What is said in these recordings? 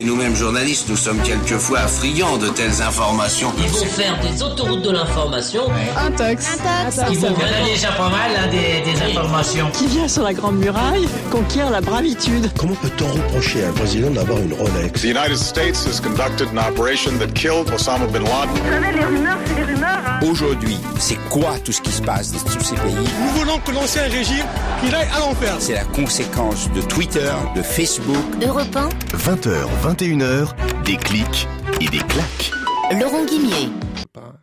Nous-mêmes journalistes, nous sommes quelquefois friands de telles informations. Ils vont faire des autoroutes de l'information. Intox. Ils vont faire déjà pas mal des informations. Qui vient sur la Grande Muraille conquérir la bravitude. Comment peut-on reprocher à un président d'avoir une Rolex? The United States has conducted an operation that killed Osama bin Laden. Vous savez, les rumeurs, c'est des rumeurs. Aujourd'hui, c'est quoi tout ce qui se passe dans tous ces pays? Nous voulons que l'ancien régime, qu'il aille à l'enfer. C'est la conséquence de Twitter, de Facebook. Europe 1. 20h, 21h, des clics et des claques. Laurent Guimier.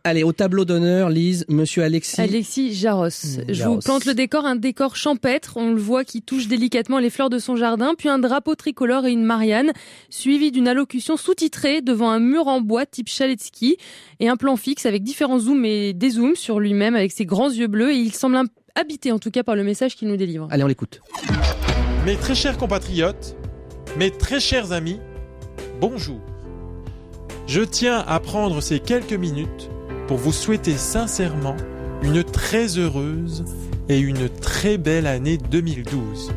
Allez, au tableau d'honneur, Lise, monsieur Alexis Jaros. Je vous plante le décor, un décor champêtre. On le voit qui touche délicatement les fleurs de son jardin, puis un drapeau tricolore et une Marianne, suivi d'une allocution sous-titrée devant un mur en bois type chalet de ski et un plan fixe avec différents zooms et dézooms sur lui-même avec ses grands yeux bleus et il semble habité en tout cas par le message qu'il nous délivre. Allez, on l'écoute. Mes très chers compatriotes, mes très chers amis, bonjour. Je tiens à prendre ces quelques minutes pour vous souhaiter sincèrement une très heureuse et une très belle année 2012.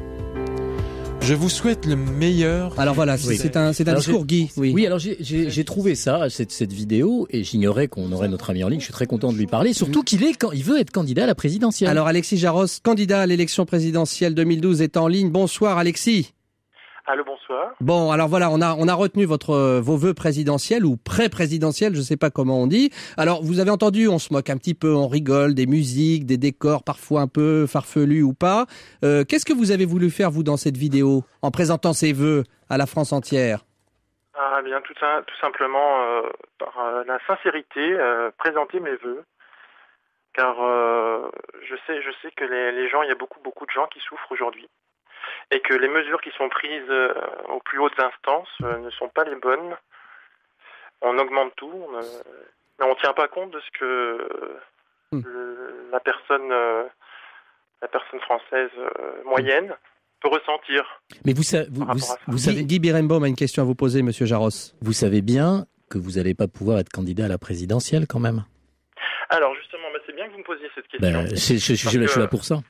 Je vous souhaite le meilleur. Alors voilà, oui. c'est un discours, Guy. Oui, alors j'ai trouvé ça, cette vidéo, et j'ignorais qu'on aurait notre ami en ligne. Je suis très content de lui parler, surtout qu'il veut être candidat à la présidentielle. Alors Alexis Jaros, candidat à l'élection présidentielle 2012, est en ligne. Bonsoir Alexis. Allô, bonsoir. Bon, alors voilà, on a retenu vos vœux présidentiels ou pré-présidentiels, je sais pas comment on dit. Alors, vous avez entendu, on se moque un petit peu, on rigole, des musiques, des décors parfois un peu farfelus ou pas. Qu'est-ce que vous avez voulu faire, vous, dans cette vidéo, en présentant ces vœux à la France entière? Ah bien, tout simplement, par la sincérité, présenter mes vœux. Car je sais que les gens, il y a beaucoup de gens qui souffrent aujourd'hui. Et que les mesures qui sont prises aux plus hautes instances ne sont pas les bonnes. On augmente tout, mais on ne tient pas compte de ce que la personne française moyenne peut ressentir. Mais vous savez, Guy Birenbaum a une question à vous poser, monsieur Jaros. Vous savez bien que vous n'allez pas pouvoir être candidat à la présidentielle quand même. Alors justement, c'est bien que vous me posiez cette question. Je suis là pour ça.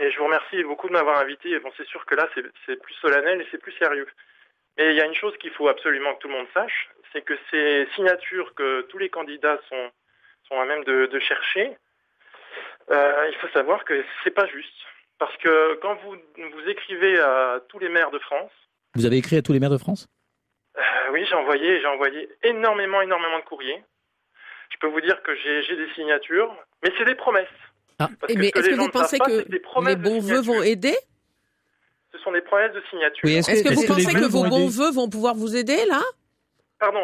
Et je vous remercie beaucoup de m'avoir invité. Bon, c'est sûr que là, c'est plus solennel et c'est plus sérieux. Et il y a une chose qu'il faut absolument que tout le monde sache, c'est que ces signatures que tous les candidats sont à même de chercher, il faut savoir que c'est pas juste. Parce que quand vous écrivez à tous les maires de France... Vous avez écrit à tous les maires de France ? Oui, j'ai envoyé énormément de courriers. Je peux vous dire que j'ai des signatures, mais c'est des promesses. Ah. Mais est-ce que vous pensez que les bons vœux vont aider ? Ce sont des promesses de signature. Oui, est-ce que vous pensez que vos bons vœux vont pouvoir vous aider, là ? Pardon,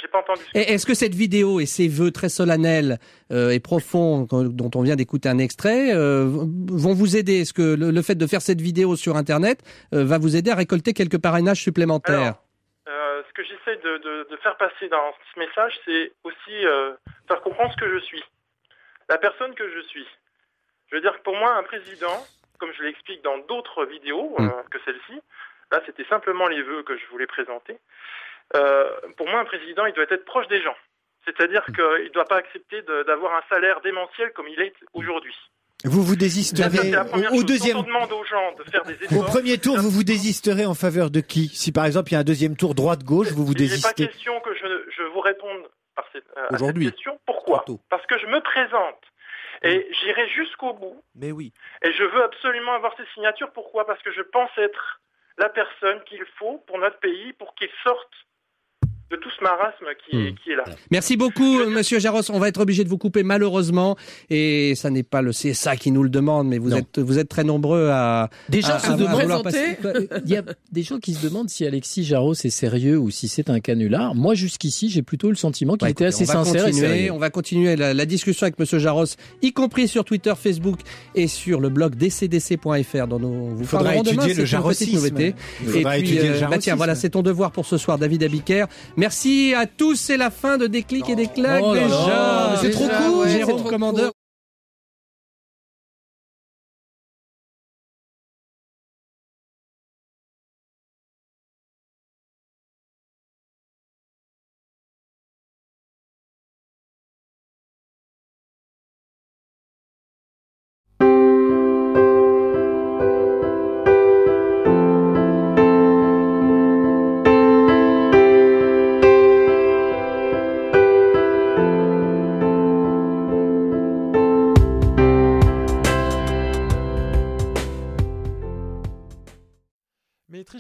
j'ai pas entendu. Est-ce que cette vidéo et ces vœux très solennels et profonds dont on vient d'écouter un extrait vont vous aider ? Est-ce que le fait de faire cette vidéo sur Internet va vous aider à récolter quelques parrainages supplémentaires ? Alors, ce que j'essaie de faire passer dans ce message, c'est aussi faire comprendre ce que je suis, la personne que je suis. Je veux dire que pour moi, un président, comme je l'explique dans d'autres vidéos que celle-ci, là c'était simplement les vœux que je voulais présenter, pour moi un président il doit être proche des gens. C'est-à-dire qu'il ne doit pas accepter d'avoir un salaire démentiel comme il est aujourd'hui. Vous désisterez au deuxième... Quand on demande aux gens de faire des efforts... Au premier tour, vous désisterez en faveur de qui ? Si par exemple il y a un deuxième tour droite-gauche, vous désistez. Il n'est pas question que je vous réponde à cette question. Pourquoi ? Parce que je me présente. Et j'irai jusqu'au bout. Mais oui. Et je veux absolument avoir ces signatures. Pourquoi ? Parce que je pense être la personne qu'il faut pour notre pays, pour qu'il sorte de tout ce marasme qui est là. Merci beaucoup, monsieur Jaros. On va être obligé de vous couper malheureusement. Et ça n'est pas le CSA qui nous le demande, mais vous êtes très nombreux à... Des gens se demandent. Il y a des gens qui se demandent si Alexis Jaros est sérieux ou si c'est un canular. Moi, jusqu'ici, j'ai plutôt le sentiment qu'il était assez sincère et sérieux. On va continuer la discussion avec monsieur Jaros, y compris sur Twitter, Facebook et sur le blog dcdc.fr dont vous faudra étudier le jarosisme. Et puis, tiens, voilà, c'est ton devoir pour ce soir, David Abiker. Merci à tous, c'est la fin de Des clics et des claques déjà. C'est trop cool, Jérôme Commandeur.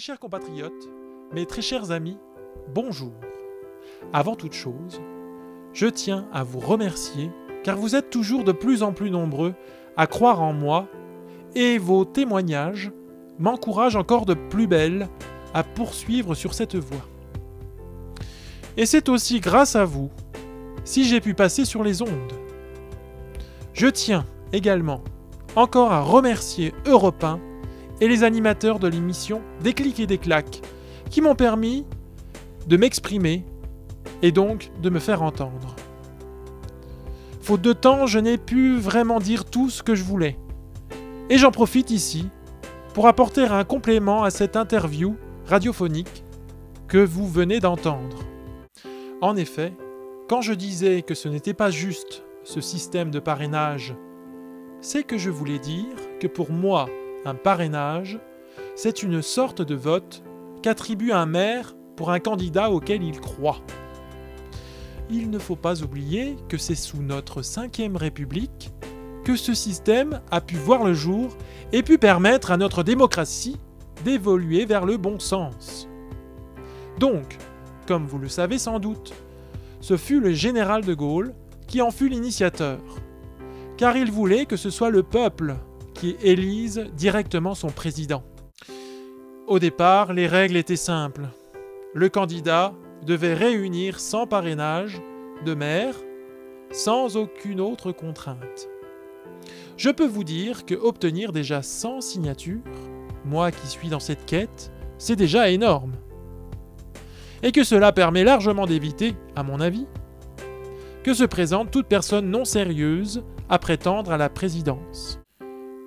chers compatriotes, mes très chers amis, bonjour. Avant toute chose, je tiens à vous remercier car vous êtes toujours de plus en plus nombreux à croire en moi et vos témoignages m'encouragent encore de plus belle à poursuivre sur cette voie. Et c'est aussi grâce à vous si j'ai pu passer sur les ondes. Je tiens également encore à remercier Europe 1 et les animateurs de l'émission Des clics et des claques qui m'ont permis de m'exprimer et donc de me faire entendre. Faute de temps, je n'ai pu vraiment dire tout ce que je voulais. Et j'en profite ici pour apporter un complément à cette interview radiophonique que vous venez d'entendre. En effet, quand je disais que ce n'était pas juste ce système de parrainage, c'est que je voulais dire que pour moi, un parrainage, c'est une sorte de vote qu'attribue un maire pour un candidat auquel il croit. Il ne faut pas oublier que c'est sous notre 5e République que ce système a pu voir le jour et pu permettre à notre démocratie d'évoluer vers le bon sens. Donc, comme vous le savez sans doute, ce fut le général de Gaulle qui en fut l'initiateur, car il voulait que ce soit le peuple qui élise directement son président. Au départ, les règles étaient simples. Le candidat devait réunir 100 parrainages de maires sans aucune autre contrainte. Je peux vous dire que obtenir déjà 100 signatures, moi qui suis dans cette quête, c'est déjà énorme. Et que cela permet largement d'éviter, à mon avis, que se présente toute personne non sérieuse à prétendre à la présidence.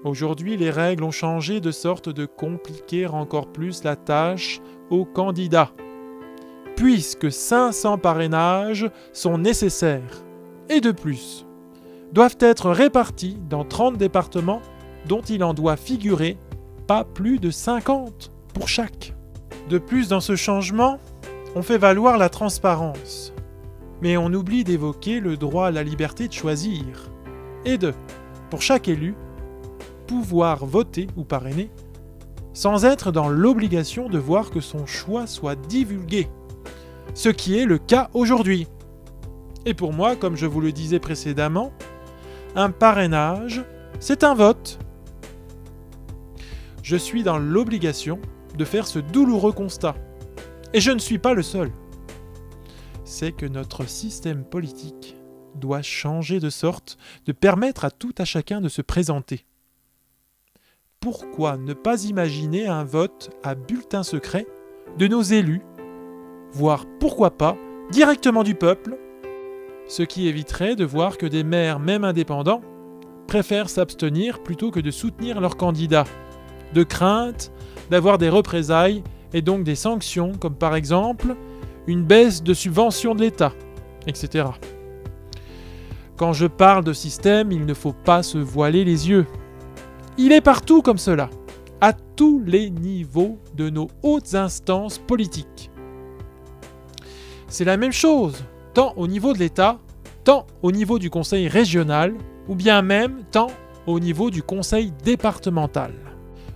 Aujourd'hui, les règles ont changé de sorte de compliquer encore plus la tâche aux candidats, puisque 500 parrainages sont nécessaires, et de plus, doivent être répartis dans 30 départements dont il en doit figurer pas plus de 50 pour chaque. De plus, dans ce changement, on fait valoir la transparence, mais on oublie d'évoquer le droit à la liberté de choisir, et de, pour chaque élu, pouvoir voter ou parrainer, sans être dans l'obligation de voir que son choix soit divulgué, ce qui est le cas aujourd'hui. Et pour moi, comme je vous le disais précédemment, un parrainage, c'est un vote. Je suis dans l'obligation de faire ce douloureux constat. Et je ne suis pas le seul. C'est que notre système politique doit changer de sorte de permettre à tout à chacun de se présenter. Pourquoi ne pas imaginer un vote à bulletin secret de nos élus, voire pourquoi pas directement du peuple, ce qui éviterait de voir que des maires, même indépendants, préfèrent s'abstenir plutôt que de soutenir leurs candidats, de crainte d'avoir des représailles et donc des sanctions comme par exemple une baisse de subventions de l'État, etc. Quand je parle de système, il ne faut pas se voiler les yeux. Il est partout comme cela, à tous les niveaux de nos hautes instances politiques. C'est la même chose, tant au niveau de l'État, tant au niveau du conseil régional, ou bien même tant au niveau du conseil départemental.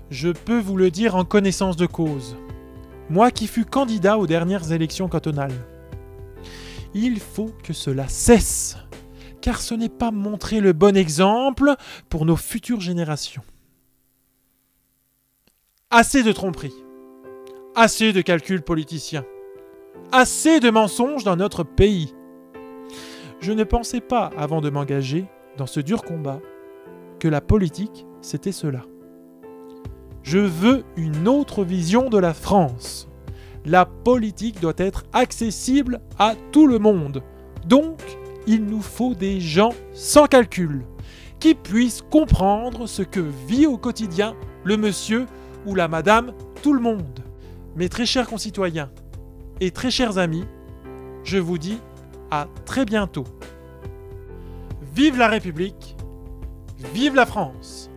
Je peux vous le dire en connaissance de cause. Moi qui fus candidat aux dernières élections cantonales. Il faut que cela cesse, car ce n'est pas montrer le bon exemple pour nos futures générations. Assez de tromperies, assez de calculs politiciens, assez de mensonges dans notre pays. Je ne pensais pas, avant de m'engager dans ce dur combat, que la politique, c'était cela. Je veux une autre vision de la France. La politique doit être accessible à tout le monde. Donc, il nous faut des gens sans calcul, qui puissent comprendre ce que vit au quotidien le monsieur ou la madame tout le monde. Mes très chers concitoyens et très chers amis, je vous dis à très bientôt. Vive la République, vive la France!